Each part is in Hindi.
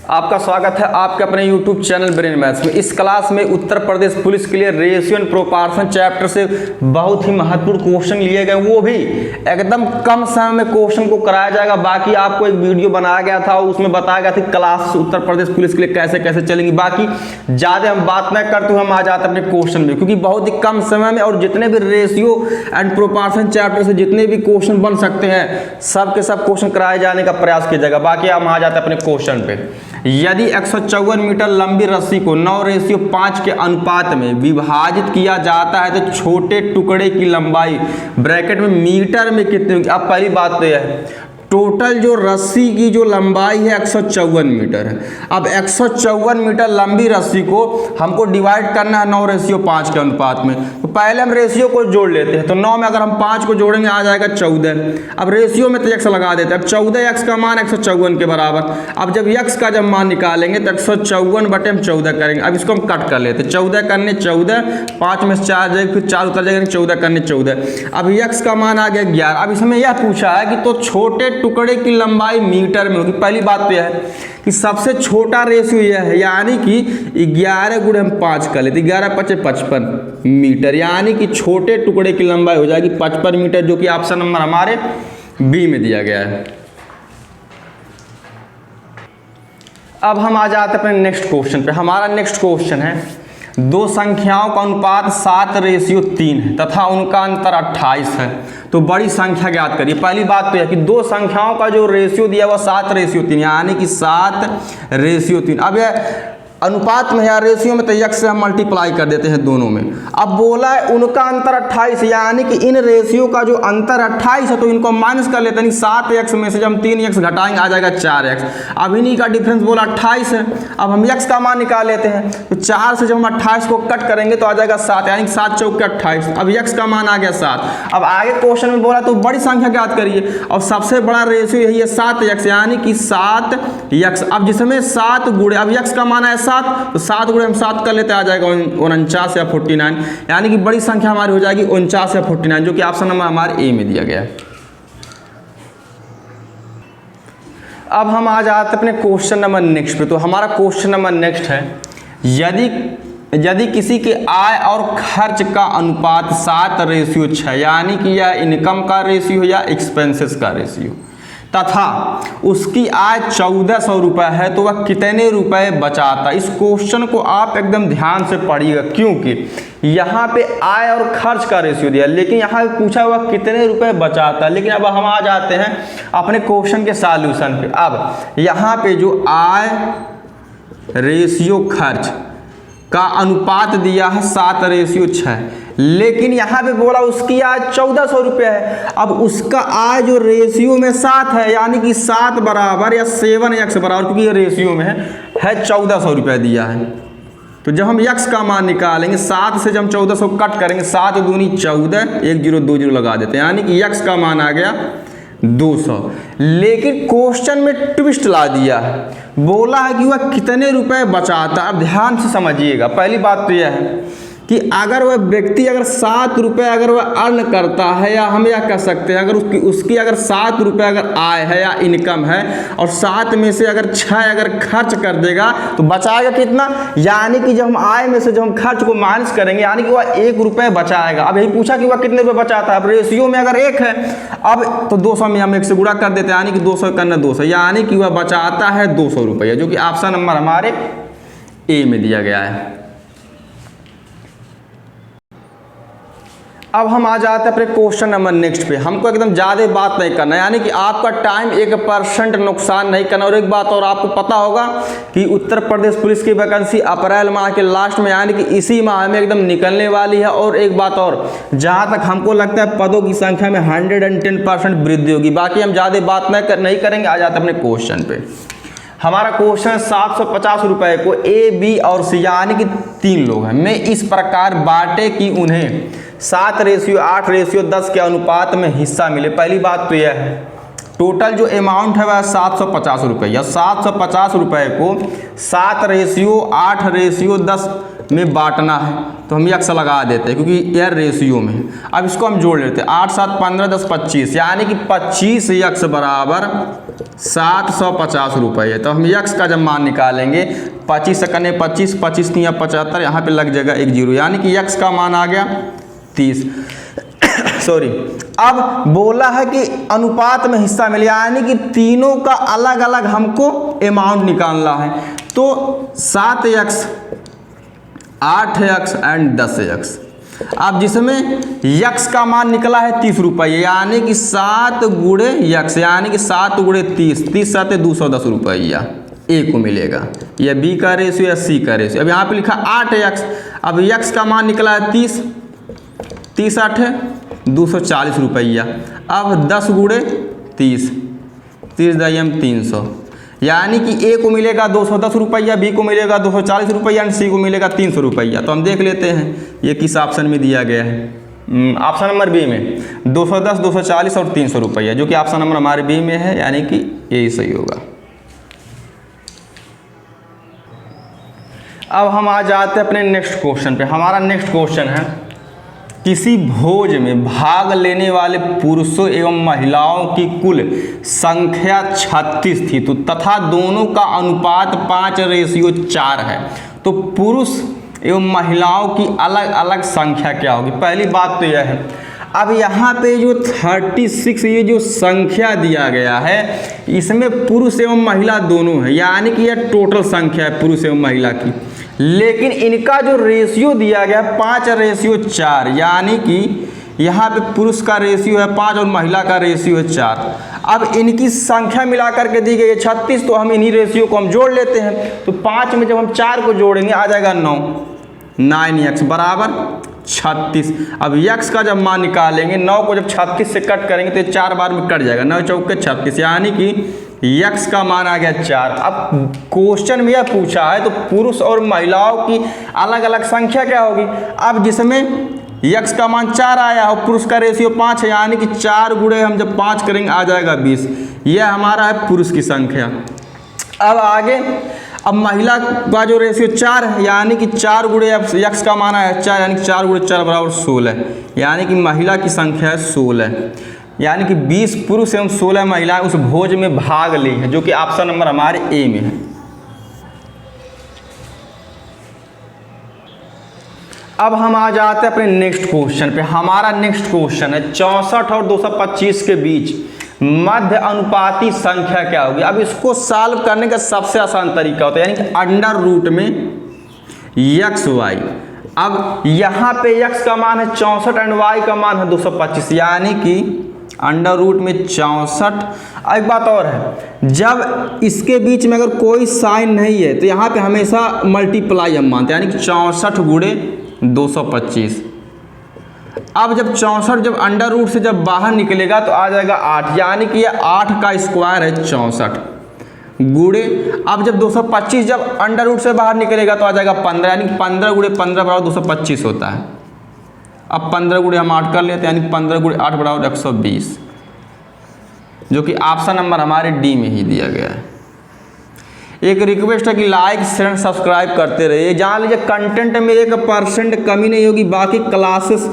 आपका स्वागत है आपके अपने YouTube चैनल ब्रेन मैथ्स में। इस क्लास में उत्तर प्रदेश पुलिस के लिए रेशियो एंड प्रोपोर्शन चैप्टर से बहुत ही महत्वपूर्ण क्वेश्चन लिए गए, वो भी एकदम कम समय में क्वेश्चन को कराया जाएगा। बाकी आपको एक वीडियो बनाया गया था, उसमें बताया गया था क्लास उत्तर प्रदेश पुलिस के लिए कैसे कैसे चलेंगी। बाकी ज़्यादा हम बात न करते हुए हम आ जाते अपने क्वेश्चन में, क्योंकि बहुत ही कम समय में और जितने भी रेशियो एंड प्रोपोर्शन चैप्टर से जितने भी क्वेश्चन बन सकते हैं सब के सब क्वेश्चन कराए जाने का प्रयास किया जाएगा। बाकी हम आ जाते अपने क्वेश्चन पे। यदि 154 मीटर लंबी रस्सी को 9:5 के अनुपात में विभाजित किया जाता है तो छोटे टुकड़े की लंबाई ब्रैकेट में मीटर में कितनी होगी। अब पहली बात तो यह है टोटल जो रस्सी की जो लंबाई है 154 मीटर है। अब 154 मीटर लंबी रस्सी को हमको डिवाइड करना है 9:5 के अनुपात में। तो पहले हम रेशियो को जोड़ लेते हैं, तो 9 में अगर हम 5 को जोड़ेंगे आ जाएगा 14। अब रेशियो में तो x लगा देते हैं। अब 14 x का मान 154 के बराबर। अब जब x का जब मान निकालेंगे तो 154 बटे हम 14 करेंगे। अब इसको हम कट कर लेते हैं, 14 करने 14, 5 में से 4 जाएगा, फिर 4 उतर जाएगा, 14 करने 14। अब x का मान आ गया 11। अब इसमें यह पूछा है कि तो छोटे टुकड़े की लंबाई मीटर में होगी। पहली बात तो यह है कि सबसे छोटा रेशियो यह है, यानी कि 11 गुणे हम 5 कर लेते, 11 × 5 = 55 मीटर, यानी कि छोटे टुकड़े की लंबाई हो जाएगी 55 मीटर, जो कि ऑप्शन नंबर हमारे बी में दिया गया है। अब हम आ जाते हैं अपने नेक्स्ट क्वेश्चन पे। हमारा नेक्स्ट क्वेश्चन है दो संख्याओं का अनुपात 7:3 है तथा उनका अंतर 28 है, तो बड़ी संख्या ज्ञात करिए। पहली बात तो यह कि दो संख्याओं का जो रेशियो दिया हुआ 7:3, यानी कि 7:3। अब यह अनुपात में या रेशियो में तो x से हम मल्टीप्लाई कर देते हैं दोनों में। अब बोला है उनका अंतर 28, यानी कि इन रेशियो का जो अंतर 28 है तो इनको माइनस कर लेते हैं। 7x में से जब हम 3x घटाएंगे आ जाएगा 4x। अब इन्हीं का डिफरेंस बोला 28 है। अब हम x का मान निकाल लेते हैं, तो 4 से जब हम 28 को कट करेंगे तो आ जाएगा 7, यानी कि 7 × 4 = 28। अब x का मान आ गया 7। अब आगे क्वेश्चन में बोला तो बड़ी संख्या ज्ञात करिए, और सबसे बड़ा रेशियो यही है 7x, यानी कि 7x। अब जिसमें 7 गुणे, अब x का मान है 7, तो 7 गुणे हम 7 कर लेते आ जाएगा 49 या 49, यानी कि बड़ी संख्या हमारी हो जाएगी 49 या 49, जो कि ऑप्शन नंबर हमारे ए में दिया गया है। अब हम आ जाते अपने क्वेश्चन नंबर नेक्स्ट पे। तो हमारा क्वेश्चन नंबर नेक्स्ट है यदि किसी के आय और खर्च का अनुपात 7:6, यानी कि यह इनकम का रेशियो या एक्सपेंसेस का रेशियो, तथा उसकी आय 1400 रुपये है तो वह कितने रुपए बचाता। इस क्वेश्चन को आप एकदम ध्यान से पढ़िएगा, क्योंकि यहाँ पे आय और खर्च का रेशियो दिया, लेकिन यहाँ पे पूछा हुआ कितने रुपए बचाता। लेकिन अब हम आ जाते हैं अपने क्वेश्चन के सॉल्यूशन पे। अब यहाँ पे जो आय रेशियो खर्च का अनुपात दिया है 7:6, लेकिन यहाँ पे बोला उसकी आय 1400 रुपये है। अब उसका आय जो रेशियो में 7 है, यानी कि 7 बराबर या 7x बराबर, क्योंकि ये रेशियो में है 1400 रुपये दिया है। तो जब हम x का मान निकालेंगे 7 से जब हम 1400 कट करेंगे, 7 दूनी 14, 1 0 2 0 लगा देते हैं, यानी कि x का मान आ गया 200। लेकिन क्वेश्चन में ट्विस्ट ला दिया है, बोला है कि वह कितने रुपए बचाता। अब ध्यान से समझिएगा। पहली बात तो यह है कि अगर वह व्यक्ति अगर 7 रुपये अगर वह अर्न करता है, या हम यह कह सकते हैं अगर उसकी अगर 7 रुपये अगर आय है या इनकम है, और 7 में से अगर 6 अगर खर्च कर देगा तो बचाएगा कितना, यानी कि जब हम आय में से जब हम खर्च को माइनस करेंगे, यानी कि वह 1 रुपये बचाएगा। अब यही पूछा कि वह कितने रुपये बचाता है। अब रेशियो में अगर 1 है, अब तो 200 में हम 1 से गुणा कर देते हैं, यानी कि 200 करना 200, यानी कि वह बचाता है 200 रुपये, जो कि ऑप्शन नंबर हमारे ए में दिया गया है। अब हम आ जाते हैं अपने क्वेश्चन नंबर नेक्स्ट पे। हमको एकदम ज़्यादा बात नहीं करना, यानी कि आपका टाइम 1% नुकसान नहीं करना। और एक बात और आपको पता होगा कि उत्तर प्रदेश पुलिस की वैकेंसी अप्रैल माह के लास्ट में, यानी कि इसी माह में एकदम निकलने वाली है। और एक बात और, जहाँ तक हमको लगता है पदों की संख्या में 110% वृद्धि होगी। बाकी हम ज़्यादा बात नहीं करेंगे। आ जाते हैं अपने क्वेश्चन पे। हमारा क्वेश्चन 750 रुपये को ए, बी और सी, यानी कि 3 लोग हैं, मैं इस प्रकार बांटे कि उन्हें 7:8:10 के अनुपात में हिस्सा मिले। पहली बात तो यह है टोटल जो अमाउंट है वह 750 रुपये, या 750 रुपये को 7:8:10 में बांटना है तो हम यक्स लगा देते हैं क्योंकि यह रेशियो में है। अब इसको हम जोड़ लेते हैं 8 7 15 10 25 यानी कि 25 यक्स बराबर 750 रुपये। तो हम यक्स का जब मान निकालेंगे 25 सेकंड 25 25 नहीं 75 यहाँ पे लग जाएगा 1 0 यानी कि यक्स का मान आ गया 30 सॉरी। अब बोला है कि अनुपात में हिस्सा मिले यानी कि तीनों का अलग अलग हमको अमाउंट निकालना है। तो 7x 8x एंड 10x। अब जिसमें यक्स का मान निकला है 30 रुपये यानी कि 7 गुणे यक्स यानी कि 7 गुणे 30 30 7 210 रुपया ए को मिलेगा। यह बी का रेशियो या सी का रेशियो। अब यहाँ पे लिखा 8x। अब यक्स का मान निकला है 30 30 8 240 रुपया। अब 10 गुणे 30 30 दाइम 300 यानी कि ए को मिलेगा 210 रुपया, बी को मिलेगा 240 रुपया एंड सी को मिलेगा 300 रुपया। तो हम देख लेते हैं ये किस ऑप्शन में दिया गया है। ऑप्शन नंबर बी में 210 240 और 300 रुपया जो कि ऑप्शन नंबर हमारे बी में है यानी कि यही सही होगा। अब हम आ जाते हैं अपने नेक्स्ट क्वेश्चन पे। हमारा नेक्स्ट क्वेश्चन है किसी भोज में भाग लेने वाले पुरुषों एवं महिलाओं की कुल संख्या 36 थी तो तथा दोनों का अनुपात 5:4 है तो पुरुष एवं महिलाओं की अलग अलग संख्या क्या होगी। पहली बात तो यह है, अब यहाँ पे जो 36 ये जो संख्या दिया गया है इसमें पुरुष एवं महिला दोनों है यानी कि यह टोटल संख्या है पुरुष एवं महिला की। लेकिन इनका जो रेशियो दिया गया 5:4 यानी कि यहाँ पे पुरुष का रेशियो है 5 और महिला का रेशियो है 4। अब इनकी संख्या मिलाकर के दी गई है 36 तो हम इन्हीं रेशियो को हम जोड़ लेते हैं। तो 5 में जब हम 4 को जोड़ेंगे आ जाएगा 9x बराबर 36। अब यक्स का जब मान निकालेंगे 9 को जब 36 से कट करेंगे तो 4 बार में कट जाएगा 9 चौके 36 यानी कि यक्स का मान आ गया 4। अब क्वेश्चन में यह पूछा है तो पुरुष और महिलाओं की अलग अलग संख्या क्या होगी। अब जिसमें यक्स का मान 4 आया और पुरुष का रेशियो 5 है यानी कि 4 गुणे हम जब 5 करेंगे आ जाएगा 20। यह हमारा है पुरुष की संख्या। अब आगे अब महिला का जो रेशियो 4 है यानी कि 4 गुणे यक्स का मान है 4 यानी कि 4 गुणे 4 बराबर 16 यानी कि महिला की संख्या है 16 यानी कि 20 पुरुष एवं 16 महिलाएं उस भोज में भाग ली है जो कि ऑप्शन नंबर हमारे ए में है। अब हम आ जाते हैं अपने नेक्स्ट क्वेश्चन पे। हमारा नेक्स्ट क्वेश्चन है 64 और 225 के बीच मध्य अनुपाती संख्या क्या होगी। अब इसको सॉल्व करने का सबसे आसान तरीका होता है यानी कि अंडर रूट में एक्स वाई। अब यहाँ पे एक्स का मान है 64 एंड वाई का मान है 225 यानी कि अंडर रूट में 64। एक बात और है, जब इसके बीच में अगर कोई साइन नहीं है तो यहाँ पे हमेशा मल्टीप्लाई हम मानते हैं यानी कि 64 गुणे 225। अब जब 64 जब अंडर रूट से जब बाहर निकलेगा तो आ जाएगा 8 यानी कि यह 8 का स्क्वायर है 64 गुणे। अब जब 225 जब अंडर रूट से बाहर निकलेगा तो आ जाएगा 15 यानी कि 15 गुणे 15 बराबर 225 होता है। अब 15 गुणे हम 8 कर लेते हैं यानी 15 गुणे 8 बराबर 120 जो कि ऑप्शन नंबर हमारे डी में ही दिया गया है। एक रिक्वेस्ट है कि लाइक शेयर सब्सक्राइब करते रहिए। जान लीजिए कंटेंट में 1% कमी नहीं होगी, बाकी क्लासेस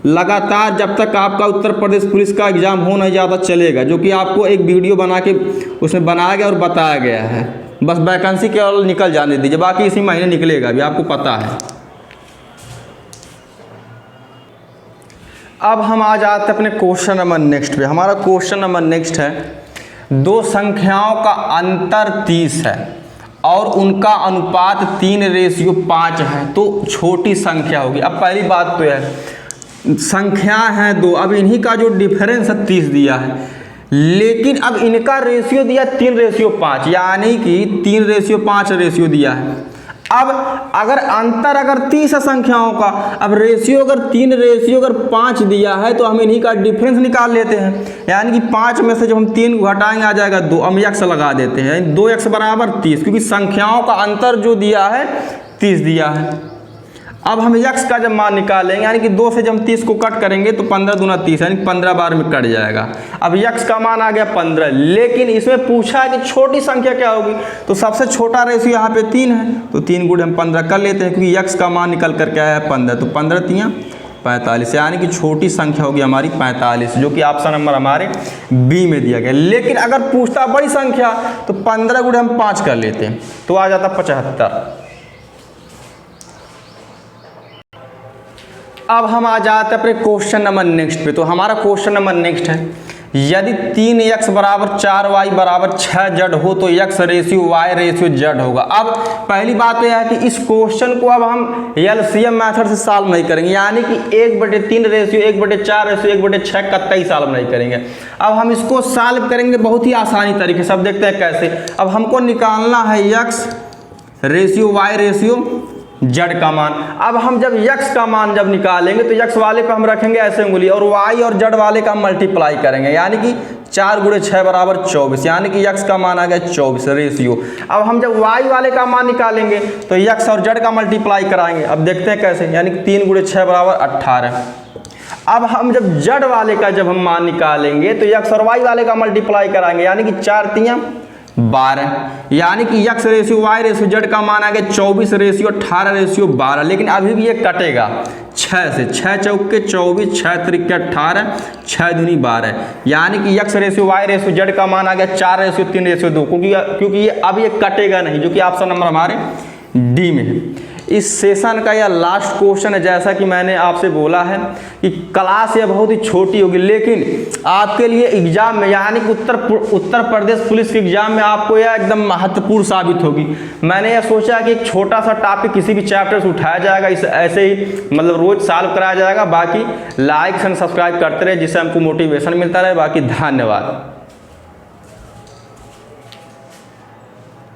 लगातार जब तक आपका उत्तर प्रदेश पुलिस का एग्ज़ाम हो नहीं जाता चलेगा, जो कि आपको एक वीडियो बना के उसमें बनाया गया और बताया गया है। बस वैकेंसी केवल निकल जाने दीजिए, बाकी इसी महीने निकलेगा भी, आपको पता है। अब हम आ जाते हैं अपने क्वेश्चन नंबर नेक्स्ट पे। हमारा क्वेश्चन नंबर नेक्स्ट है, दो संख्याओं का अंतर 30 है और उनका अनुपात 3:5 है तो छोटी संख्या होगी। अब पहली बात तो है संख्या है दो, अब इन्हीं का जो डिफरेंस है 30 दिया है, लेकिन अब इनका रेशियो दिया 3:5 यानी कि 3:5 रेशियो दिया है। अब अगर अंतर अगर 30 है संख्याओं का, अब रेशियो अगर 3:5 दिया है तो हम इन्हीं का डिफरेंस निकाल लेते हैं यानी कि 5 में से जब हम 3 घटाएंगे आ जाएगा 2, हम x लगा देते हैं 2x बराबर 30 क्योंकि संख्याओं का अंतर जो दिया है 30 दिया है। अब हम x का जब मान निकालेंगे यानी कि 2 से जब 30 को कट करेंगे तो 15 दूना 30 यानी 15 बार में कट जाएगा। अब x का मान आ गया 15, लेकिन इसमें पूछा है कि छोटी संख्या क्या होगी, तो सबसे छोटा रेशियो यहाँ पे 3 है, तो 3 गुणे हम 15 कर लेते हैं क्योंकि x का मान निकल कर क्या है 15, तो 15 तियाँ 45 यानी कि छोटी संख्या होगी हमारी 45, जो कि ऑप्शन नंबर हमारे बी में दिया गया। लेकिन अगर पूछता बड़ी संख्या तो 15 गुणे हम 5 कर लेते हैं तो आ जाता 75। अब हम आ जाते हैं अपने क्वेश्चन नंबर नेक्स्ट पे। तो हमारा क्वेश्चन नंबर नेक्स्ट है, यदि 3x बराबर 4y बराबर 6z हो तो x ratio y ratio z होगा। अब पहली बात तो यह है कि इस क्वेश्चन को अब हम एलसीएम मेथड से सॉल्व नहीं करेंगे, यानी कि 1/3 रेशियो 1/4 रेशियो 1/6 कतई सॉल्व नहीं करेंगे। अब हम इसको सॉल्व करेंगे बहुत ही आसानी तरीके से। अब देखते हैं कैसे। अब हमको निकालना है x ratio y ratio z का मान। अब हम जब x का मान जब निकालेंगे तो x वाले पे हम रखेंगे ऐसे उंगली और y और z वाले का मल्टीप्लाई करेंगे, यानी कि 4 गुणे 6 बराबर 24, यानी कि x का मान आ गया 24 रेशियो। अब हम जब y वाले का मान निकालेंगे तो x और z का मल्टीप्लाई कराएंगे। अब देखते हैं कैसे, यानी कि 3 गुणे 6 बराबर 18। अब हम जब z वाले का जब हम मान निकालेंगे तो x और y वाले का मल्टीप्लाई कराएंगे, यानी कि 4 तियाँ 12, यानी कि x ratio y ratio z का मान आ गया 24 रेशियो 18 रेशियो 12। लेकिन अभी भी ये कटेगा 6 से, 6 चौके 24, 6 त्रिके 18, 6 दूनी 12, यानी कि x ratio y ratio z का मान आ गया 4 रेशियो 3 रेशियो 2, क्योंकि ये अब ये कटेगा नहीं, जो कि ऑप्शन नंबर हमारे डी में है। इस सेशन का यह लास्ट क्वेश्चन है। जैसा कि मैंने आपसे बोला है कि क्लास यह बहुत ही छोटी होगी, लेकिन आपके लिए एग्जाम में यानी कि उत्तर प्रदेश पुलिस के एग्जाम में आपको यह एकदम महत्वपूर्ण साबित होगी। मैंने यह सोचा कि एक छोटा सा टॉपिक किसी भी चैप्टर से उठाया जाएगा, इस ऐसे ही मतलब रोज सॉल्व कराया जाएगा। बाकी लाइक एंड सब्सक्राइब करते रहे जिससे हमको मोटिवेशन मिलता रहे। बाकी धन्यवाद।